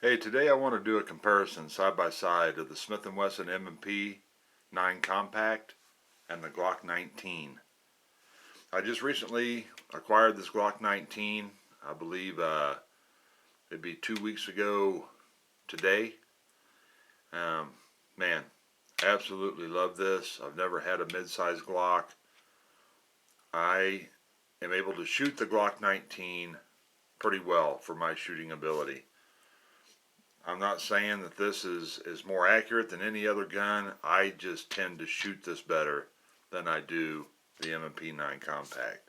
Hey, today I want to do a comparison side by side of the Smith & Wesson M&P 9 Compact and the Glock 19. I just recently acquired this Glock 19. I believe it'd be 2 weeks ago today. Man, absolutely love this. I've never had a mid-size Glock. I am able to shoot the Glock 19 pretty well for my shooting ability. I'm not saying that this is more accurate than any other gun. I just tend to shoot this better than I do the M&P 9 Compact.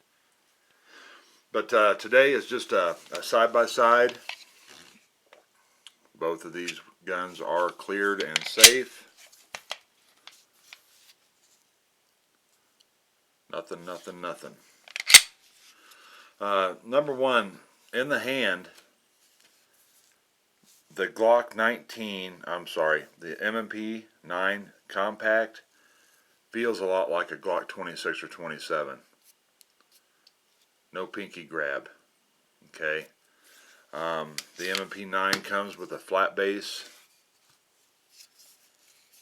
But today is just a side-by-side. Both of these guns are cleared and safe. Nothing. Number one, in the hand, the Glock 19, the M&P 9 Compact feels a lot like a Glock 26 or 27. No pinky grab, okay? The M&P 9 comes with a flat base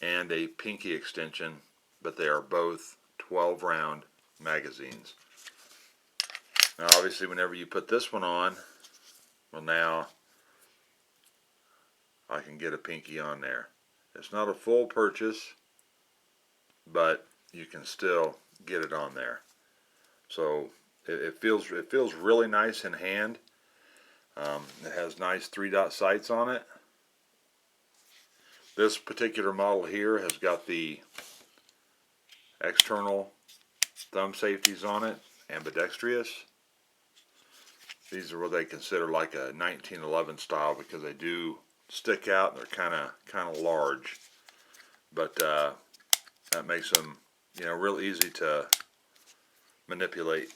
and a pinky extension, but they are both 12 round magazines. Now obviously whenever you put this one on, well, now I can get a pinky on there. It's not a full purchase, but you can still get it on there. So it feels really nice in hand. It has nice 3-dot sights on it. This particular model here has got the external thumb safeties on it, ambidextrous. These are what they consider like a 1911 style because they do stick out and they're kind of large, but that makes them, you know, real easy to manipulate.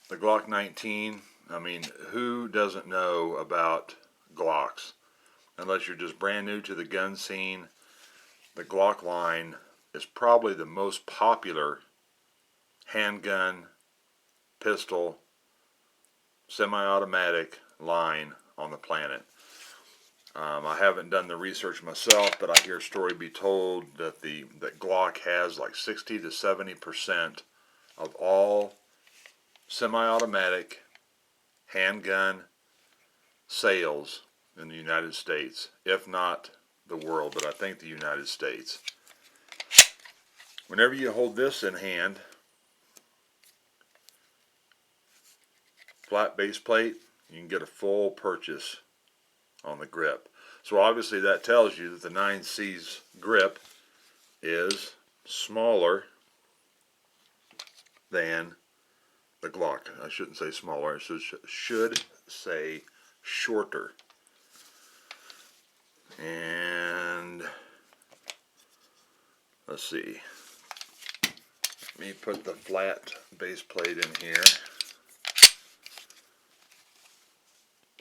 The Glock 19, I mean, who doesn't know about Glocks? Unless you're just brand new to the gun scene, the Glock line is probably the most popular handgun, pistol, semi-automatic line on the planet. I haven't done the research myself, but I hear a story be told that that Glock has like 60 to 70% of all semi-automatic handgun sales in the United States, if not the world, but I think the United States. Whenever you hold this in hand, flat base plate, you can get a full purchase on the grip. So obviously that tells you that the 9C's grip is smaller than the Glock. I shouldn't say smaller, I should say shorter. And let's see. Let me put the flat base plate in here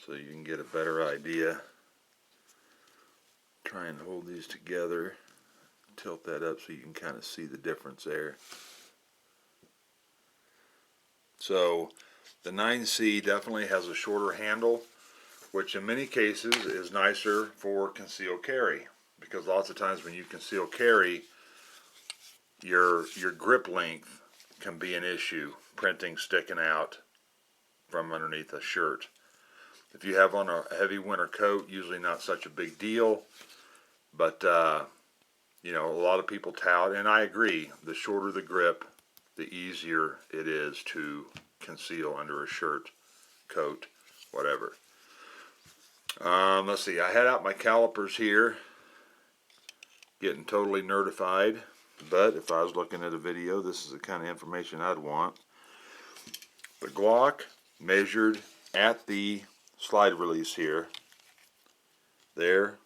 so you can get a better idea. Try and hold these together. Tilt that up so you can kind of see the difference there. So the 9C definitely has a shorter handle, which in many cases is nicer for concealed carry, because lots of times when you conceal carry, your grip length can be an issue, printing sticking out from underneath a shirt. If you have on a heavy winter coat, usually not such a big deal, but you know, a lot of people tout, and I agree, the shorter the grip, the easier it is to conceal under a shirt, coat, whatever. Let's see, I had out my calipers here, getting totally nerdified, but if I was looking at a video, this is the kind of information I'd want. The Glock measured at the slide release here, there,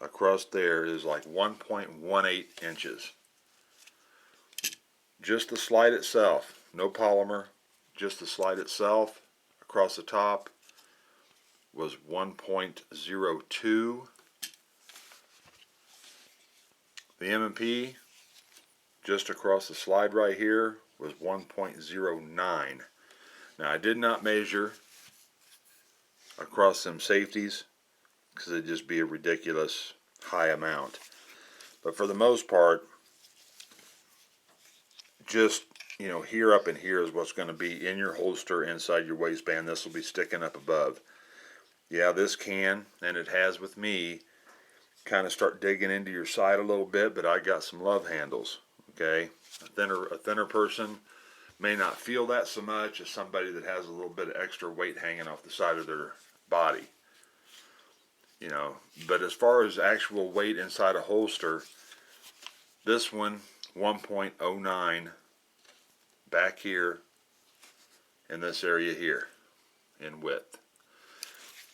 across there is like 1.18 inches. Just the slide itself, no polymer, just the slide itself across the top was 1.02. The M&P just across the slide right here was 1.09. Now I did not measure across them safeties, because it'd just be a ridiculous high amount. But for the most part, just, you know, here up in here is what's going to be in your holster inside your waistband. This will be sticking up above. Yeah, this can, and it has with me, kind of start digging into your side a little bit, but I got some love handles. Okay, a thinner person may not feel that so much as somebody that has a little bit of extra weight hanging off the side of their body. You know, but as far as actual weight inside a holster, this one 1.09 back here in this area here in width.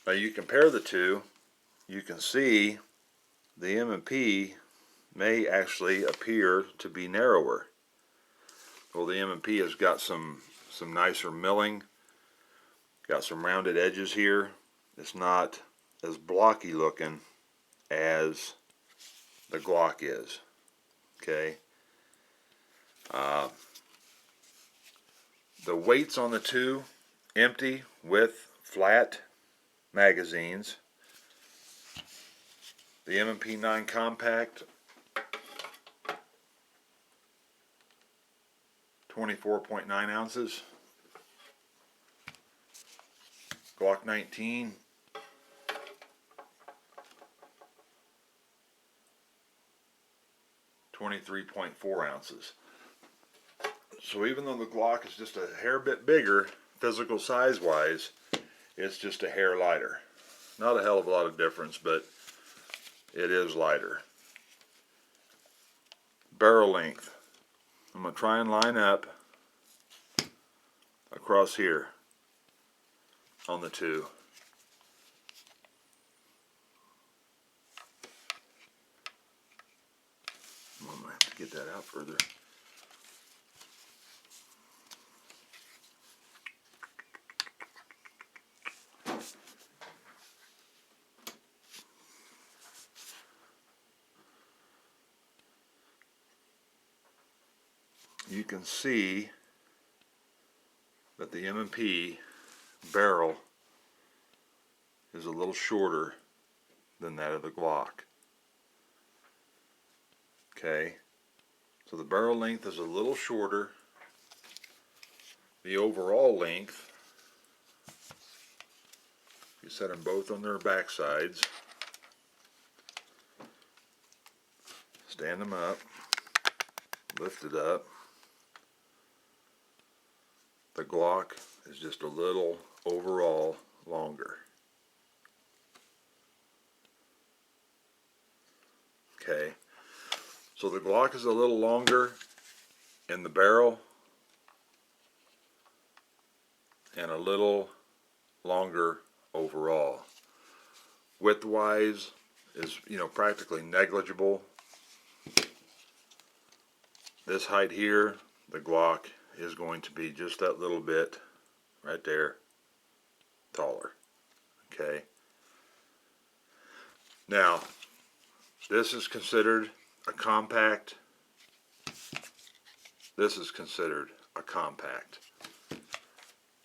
Now you compare the two, you can see the M&P may actually appear to be narrower. Well, the M&P has got some nicer milling, got some rounded edges here. It's not as blocky looking as the Glock is. Okay. The weights on the two, empty with flat magazines. The M&P 9 compact, 24.9 ounces. Glock 19, 23.4 ounces. So even though the Glock is just a hair bit bigger, physical size wise, it's just a hair lighter. Not a hell of a lot of difference, but it is lighter. Barrel length. I'm going to try and line up across here on the two. I'm going to have to get that out further. You can see that the M&P barrel is a little shorter than that of the Glock. Okay, so the barrel length is a little shorter. The overall length, you set them both on their back sides, stand them up, lift it up. The Glock is just a little overall longer. Okay, so the Glock is a little longer in the barrel and a little longer overall. Width-wise is, you know, practically negligible. This height here, the Glock is going to be just that little bit right there taller. Okay. Now, this is considered a compact. This is considered a compact.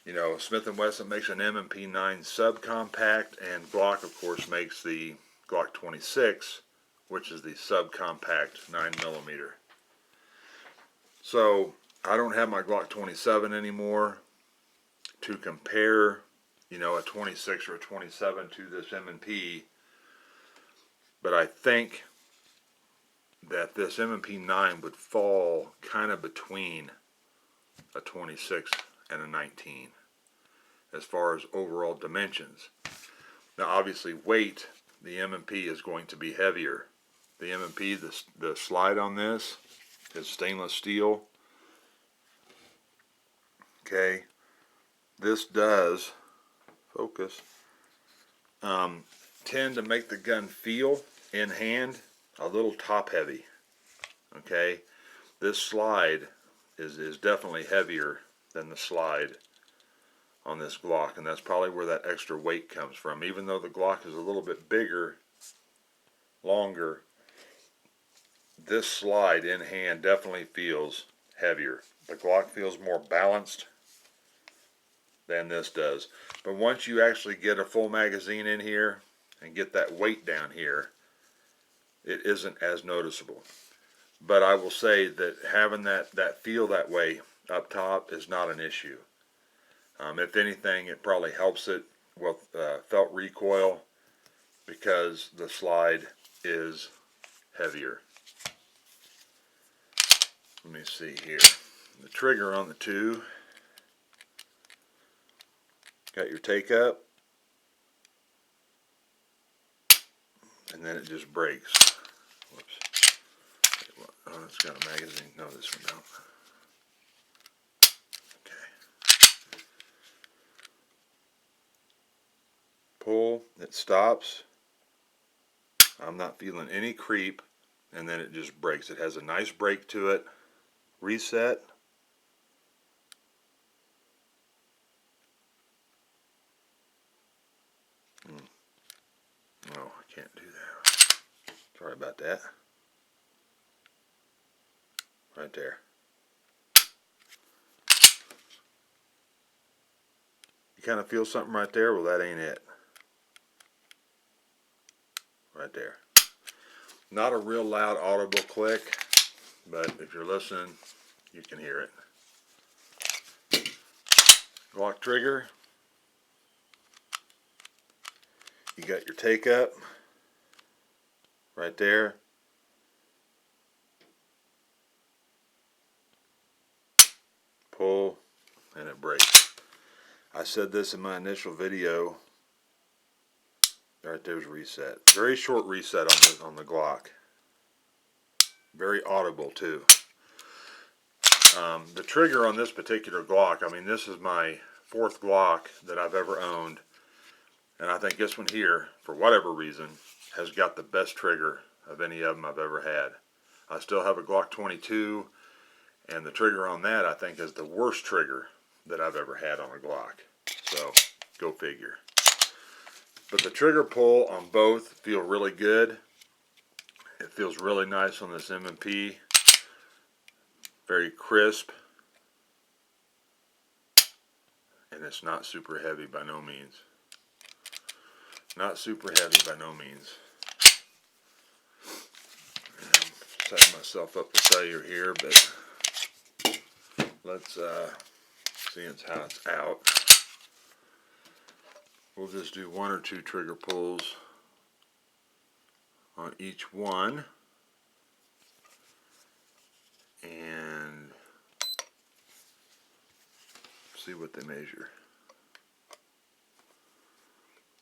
You know, Smith & Wesson makes an M&P 9 subcompact, and Glock, of course, makes the Glock 26, which is the subcompact 9mm. So, I don't have my Glock 27 anymore to compare, you know, a 26 or a 27 to this M&P, but I think that this M&P 9 would fall kind of between a 26 and a 19 as far as overall dimensions. Now obviously weight, the M&P is going to be heavier. The M&P, the slide on this is stainless steel. Okay, this does, focus, tend to make the gun feel in hand a little top heavy. Okay, this slide is definitely heavier than the slide on this Glock, and that's probably where that extra weight comes from. Even though the Glock is a little bit bigger, longer, this slide in hand definitely feels heavier. The Glock feels more balanced than this does. But once you actually get a full magazine in here and get that weight down here, it isn't as noticeable. But I will say that having that feel that way up top is not an issue. If anything, it probably helps it with felt recoil because the slide is heavier. Let me see here. The trigger on the 2, got your take up, and then it just breaks. Whoops. Oh, it's got a magazine. No, this one don't. Okay. Pull, it stops. I'm not feeling any creep, and then it just breaks. It has a nice break to it. Reset. Oh, I can't do that. Sorry about that. Right there. You kind of feel something right there? Well, that ain't it. Right there. Not a real loud audible click, but if you're listening, you can hear it. Glock trigger. You got your take up right there. Pull, and it breaks. I said this in my initial video. Right there's reset. Very short reset on the Glock. Very audible too. The trigger on this particular Glock, I mean, this is my 4th Glock that I've ever owned, and I think this one here, for whatever reason, has got the best trigger of any of them I've ever had. I still have a Glock 22, and the trigger on that I think is the worst trigger that I've ever had on a Glock. So, go figure. But the trigger pull on both feel really good. It feels really nice on this M&P. Very crisp. And it's not super heavy by no means. Not super heavy by no means. And I'm setting myself up for failure here, but let's see how it's out. We'll just do 1 or 2 trigger pulls on each one. And see what they measure.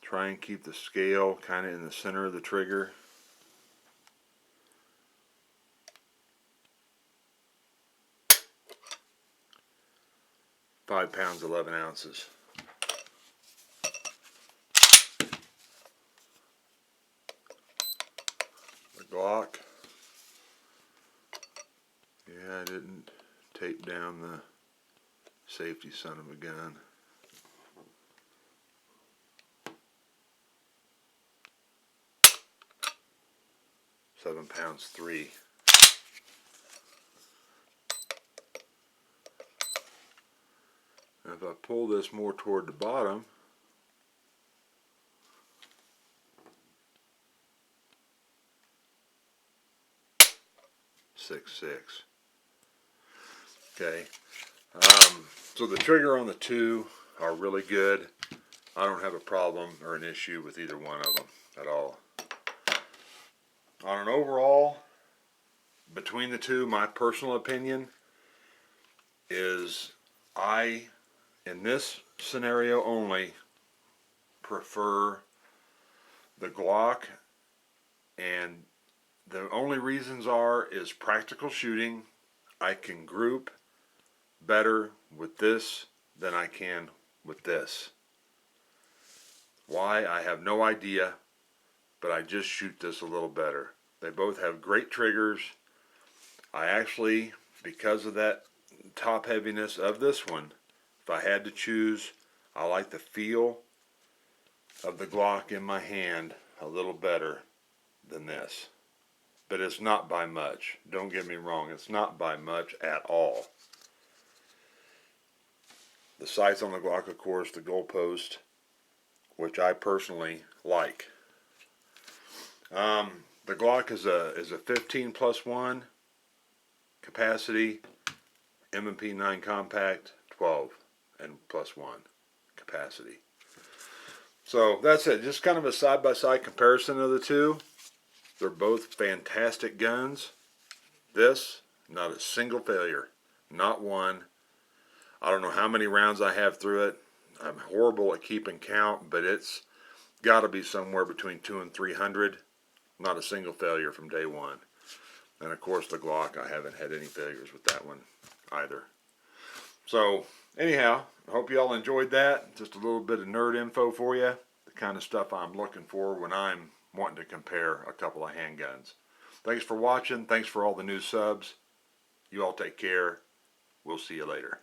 Try and keep the scale kind of in the center of the trigger. £5, 11 ounces. The Glock. Yeah, I didn't tape down the safety son of a gun. £7, 3. If I pull this more toward the bottom, .66. Okay. So the trigger on the 2 are really good. I don't have a problem or an issue with either one of them at all. On an overall, between the 2, my personal opinion is in this scenario only, prefer the Glock, and the only reasons is practical shooting. I can group better with this than I can with this. Why? I have no idea, but I just shoot this a little better. They both have great triggers. I actually, because of that top heaviness of this one, if I had to choose, I like the feel of the Glock in my hand a little better than this. But it's not by much. Don't get me wrong, it's not by much at all. The sights on the Glock, of course, the goalpost, which I personally like. The Glock is a 15+1 capacity, M&P 9 compact, 12 and +1 capacity. So that's it. Just kind of a side-by-side comparison of the two. They're both fantastic guns. This, not a single failure. Not one. I don't know how many rounds I have through it. I'm horrible at keeping count, but it's got to be somewhere between 200 and 300. Not a single failure from day one. And of course the Glock, I haven't had any failures with that one either. So anyhow, I hope you all enjoyed that. Just a little bit of nerd info for you. The kind of stuff I'm looking for when I'm wanting to compare a couple of handguns. Thanks for watching. Thanks for all the new subs. You all take care. We'll see you later.